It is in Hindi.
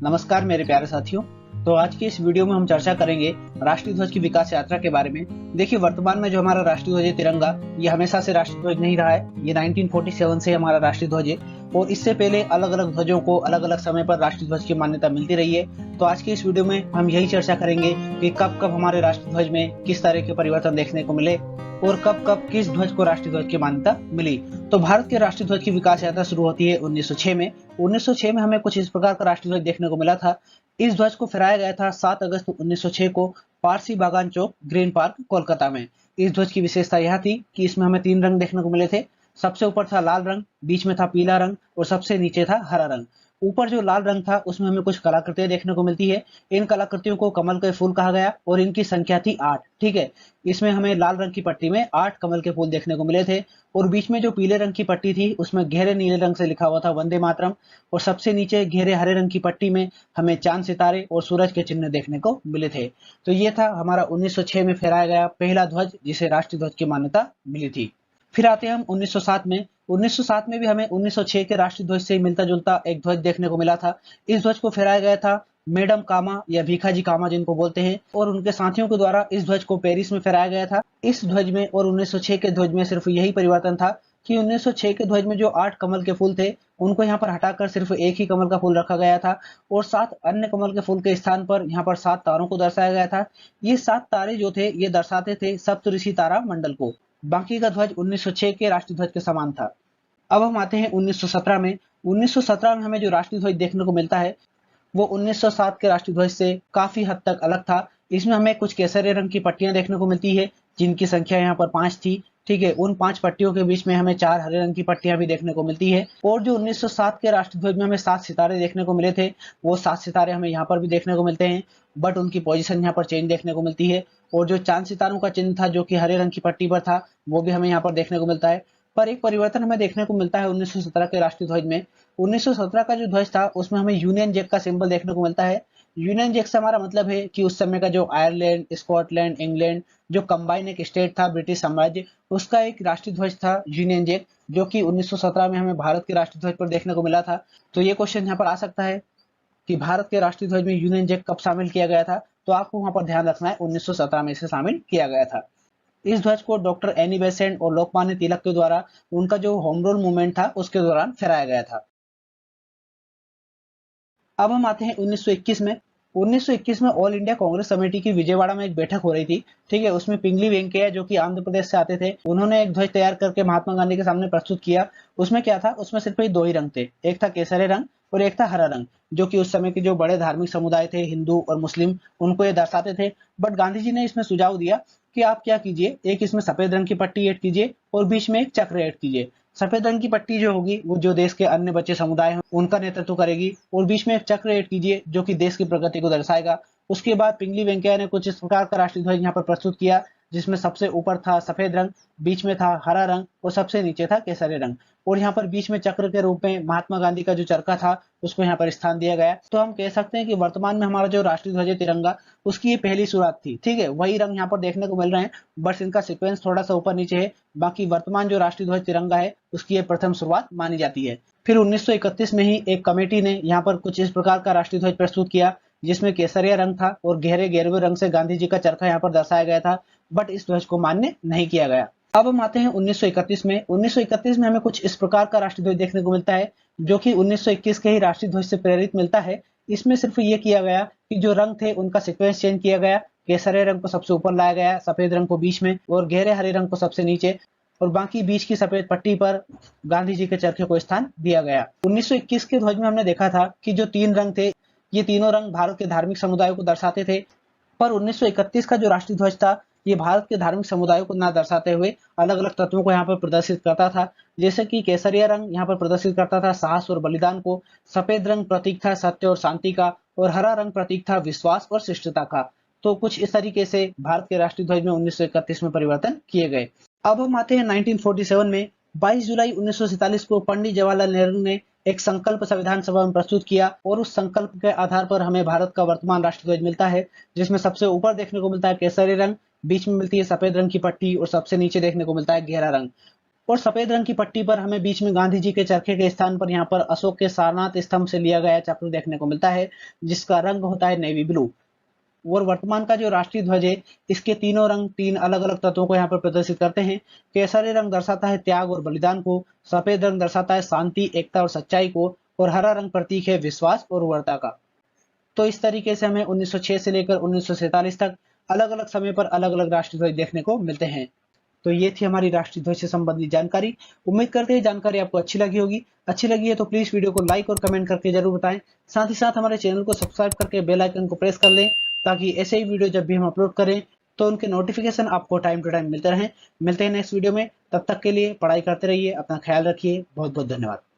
नमस्कार मेरे प्यारे साथियों। तो आज की इस वीडियो में हम चर्चा करेंगे राष्ट्रीय ध्वज की विकास यात्रा के बारे में। देखिए, वर्तमान में जो हमारा राष्ट्रीय ध्वज है तिरंगा, ये हमेशा से राष्ट्रीय ध्वज नहीं रहा है। ये 1947 से हमारा राष्ट्रीय ध्वज है और इससे पहले अलग अलग ध्वजों को अलग अलग समय पर राष्ट्रीय ध्वज की मान्यता मिलती रही है। तो आज की इस वीडियो में हम यही चर्चा करेंगे कि कब कब हमारे राष्ट्रीय ध्वज में किस तरह के परिवर्तन देखने को मिले और कब कब किस ध्वज को राष्ट्रीय ध्वज की मान्यता मिली। तो भारत के राष्ट्रीय ध्वज की विकास यात्रा शुरू होती है 1906 में। 1906 में हमें कुछ इस प्रकार का राष्ट्रीय ध्वज देखने को मिला था। इस ध्वज को फहराया गया था 7 अगस्त 1906 को पारसी बागान चौक, ग्रीन पार्क, कोलकाता में। इस ध्वज की विशेषता यह थी कि इसमें हमें 3 रंग देखने को मिले थे। सबसे ऊपर था लाल रंग, बीच में था पीला रंग और सबसे नीचे था हरा रंग। ऊपर जो लाल रंग था उसमें हमें कुछ कलाकृतियां देखने को मिलती है। इन कलाकृतियों को कमल के फूल कहा गया और इनकी संख्या थी 8। ठीक है, इसमें हमें लाल रंग की पट्टी में 8 कमल के फूल देखने को मिले थे और बीच में जो पीले रंग की पट्टी थी उसमें गहरे नीले रंग से लिखा हुआ था वंदे मातरम और सबसे नीचे गहरे हरे रंग की पट्टी में हमें चांद, सितारे और सूरज के चिन्ह देखने को मिले थे। तो ये था हमारा 1906 में फहराया गया पहला ध्वज जिसे राष्ट्रीय ध्वज की मान्यता मिली थी। फिर आते हैं हम 1907 में। 1907 में भी हमें 1906 के राष्ट्रीय ध्वज से मिलता जुलता एक ध्वज देखने को मिला था। इस ध्वज को फहराया गया था मैडम कामा या भीखाजी कामा जिनको बोलते हैं और उनके साथियों के द्वारा इस ध्वज को पेरिस में फहराया गया था। इस ध्वज में और 1906 के ध्वज में सिर्फ यही परिवर्तन था कि 1906 के ध्वज में जो 8 कमल के फूल थे उनको यहाँ पर हटाकर सिर्फ एक ही कमल का फूल रखा गया था और 7 अन्य कमल के फूल के स्थान पर यहाँ पर 7 तारों को दर्शाया गया था। ये 7 तारे जो थे ये दर्शाते थे सप्तऋषि तारा मंडल को। बाकी का ध्वज 1906 के राष्ट्रीय ध्वज के समान था। अब हम आते हैं 1917 में। 1917 में हमें जो राष्ट्रीय ध्वज देखने को मिलता है वो 1907 के राष्ट्रीय ध्वज से काफी हद तक अलग था। इसमें हमें कुछ केसरिया रंग की पट्टियां देखने को मिलती है जिनकी संख्या यहाँ पर 5 थी। ठीक है, उन 5 पट्टियों के बीच में हमें 4 हरे रंग की पट्टियां भी देखने को मिलती है और जो 1907 के राष्ट्रीय ध्वज में हमें 7 सितारे देखने को मिले थे वो 7 सितारे हमें यहाँ पर भी देखने को मिलते हैं, बट उनकी पोजीशन यहाँ पर चेंज देखने को मिलती है और जो चांद सितारों का चिन्ह था जो कि हरे रंग की पट्टी पर था वो भी हमें यहाँ पर देखने को मिलता है। पर एक परिवर्तन हमें देखने को मिलता है 1917 के राष्ट्रीय ध्वज में। 1917 का जो ध्वज था उसमें हमें यूनियन जैक का सिंबल देखने को मिलता है। यूनियन जैक से हमारा मतलब है कि उस समय का जो आयरलैंड, स्कॉटलैंड, इंग्लैंड जो कंबाइन एक स्टेट था ब्रिटिश साम्राज्य, उसका एक राष्ट्रीय ध्वज था यूनियन जैक, जो कि 1917 में हमें भारत के राष्ट्रीय ध्वज पर देखने को मिला था। तो ये क्वेश्चन यहाँ पर आ सकता है कि भारत के राष्ट्रीय ध्वज में यूनियन जैक कब शामिल किया गया था। तो आपको वहां पर ध्यान रखना है 1917 में इसे शामिल किया गया था। इस ध्वज को डॉक्टर एनी बेसेंट और लोकमान्य तिलक के द्वारा उनका जो होम रूल मूवमेंट था उसके दौरान फहराया गया था। अब हम आते हैं 1921 में। 1921 में ऑल इंडिया कांग्रेस कमेटी की विजयवाड़ा में एक बैठक हो रही थी। ठीक है, उसमें पिंगली वेंकैया जो कि आंध्र प्रदेश से आते थे, उन्होंने एक ध्वज तैयार करके महात्मा गांधी के सामने प्रस्तुत किया। उसमें क्या था, उसमें सिर्फ ही 2 ही रंग थे, एक था केसरी रंग और एक था हरा रंग, जो कि उस समय के जो बड़े धार्मिक समुदाय थे हिंदू और मुस्लिम उनको ये दर्शाते थे। बट गांधी जी ने इसमें सुझाव दिया कि आप क्या कीजिए, एक इसमें सफेद रंग की पट्टी ऐड कीजिए और बीच में एक चक्र ऐड कीजिए। सफेद रंग की पट्टी जो होगी वो जो देश के अन्य बचे समुदाय हैं उनका नेतृत्व करेगी और बीच में एक चक्र ऐड कीजिए जो कि देश की प्रगति को दर्शाएगा। उसके बाद पिंगली वेंकैया ने कुछ इस प्रकार का राष्ट्रीय ध्वज यहाँ पर प्रस्तुत किया जिसमें सबसे ऊपर था सफेद रंग, बीच में था हरा रंग और सबसे नीचे था केसरी रंग और यहाँ पर बीच में चक्र के रूप में महात्मा गांधी का जो चरखा था उसको यहाँ पर स्थान दिया गया। तो हम कह सकते हैं कि वर्तमान में हमारा जो राष्ट्रीय ध्वज है तिरंगा, उसकी ये पहली शुरुआत थी। ठीक है, वही रंग यहाँ पर देखने को मिल रहे हैं, बस इनका सीक्वेंस थोड़ा सा ऊपर नीचे है। बाकी वर्तमान जो राष्ट्रीय ध्वज तिरंगा है उसकी ये प्रथम शुरुआत मानी जाती है। फिर 1931 में ही एक कमेटी ने यहाँ पर कुछ इस प्रकार का राष्ट्रीय ध्वज प्रस्तुत किया जिसमें केसरिया रंग था और गहरे गेरुए रंग से गांधी जी का चरखा यहाँ पर दर्शाया गया था, बट इस ध्वज को मान्य नहीं किया गया। अब हम आते हैं 1931 में। 1931 में हमें कुछ इस प्रकार का राष्ट्रीय ध्वज देखने को मिलता है जो कि 1921 के ही राष्ट्रीय ध्वज से प्रेरित मिलता है। इसमें सिर्फ ये किया गया कि जो रंग थे उनका सीक्वेंस चेंज किया गया, केसरिया रंग को सबसे ऊपर लाया गया, सफेद रंग को बीच में और गहरे हरे रंग को सबसे नीचे और बाकी बीच की सफेद पट्टी पर गांधी जी के चरखे को स्थान दिया गया। 1921 के ध्वज में हमने देखा था कि जो 3 रंग थे ये तीनों रंग भारत के धार्मिक समुदायों को दर्शाते थे, पर 1931 का जो राष्ट्रीय ध्वज था ये भारत के धार्मिक समुदायों को ना दर्शाते हुए अलग अलग तत्वों को यहाँ पर प्रदर्शित करता था। जैसे कि केसरिया रंग यहाँ पर प्रदर्शित करता था साहस और बलिदान को, सफेद रंग प्रतीक था सत्य और शांति का और हरा रंग प्रतीक था विश्वास और शिष्टता का। तो कुछ इस तरीके से भारत के राष्ट्रीय ध्वज में 1931 में परिवर्तन किए गए। अब हम आते हैं 1947 में। 22 जुलाई 1947 को पंडित जवाहरलाल नेहरू ने एक संकल्प संविधान सभा में प्रस्तुत किया और उस संकल्प के आधार पर हमें भारत का वर्तमान राष्ट्रीय ध्वज मिलता है जिसमें सबसे ऊपर देखने को मिलता है केसरी रंग, बीच में मिलती है सफेद रंग की पट्टी और सबसे नीचे देखने को मिलता है गहरा रंग। और सफेद रंग की पट्टी पर हमें बीच में गांधी जी के चरखे के स्थान पर यहाँ पर अशोक के सारनाथ स्तंभ से लिया गया चक्र देखने को मिलता है, जिसका रंग होता है नेवी ब्लू। और वर्तमान का जो राष्ट्रीय ध्वज है, इसके तीनों रंग तीन अलग अलग तत्वों को यहाँ पर प्रदर्शित करते हैं। केसरी रंग दर्शाता है त्याग और बलिदान को, सफेद रंग दर्शाता है शांति, एकता और सच्चाई को, और हरा रंग प्रतीक है विश्वास और उर्वरता का। तो इस तरीके से हमें 1906 से लेकर 1947 तक अलग अलग समय पर अलग अलग राष्ट्रीय ध्वज देखने को मिलते हैं। तो ये थी हमारी राष्ट्रीय ध्वज से संबंधित जानकारी। उम्मीद करते हैं जानकारी आपको अच्छी लगी होगी। अच्छी लगी है तो प्लीज वीडियो को लाइक और कमेंट करके जरूर बताएं। साथ ही साथ हमारे चैनल को सब्सक्राइब करके बेल आइकन को प्रेस कर लें, ताकि ऐसे ही वीडियो जब भी हम अपलोड करें तो उनके नोटिफिकेशन आपको टाइम टू टाइम मिलते रहें। मिलते हैं नेक्स्ट वीडियो में, तब तक के लिए पढ़ाई करते रहिए, अपना ख्याल रखिए। बहुत बहुत धन्यवाद।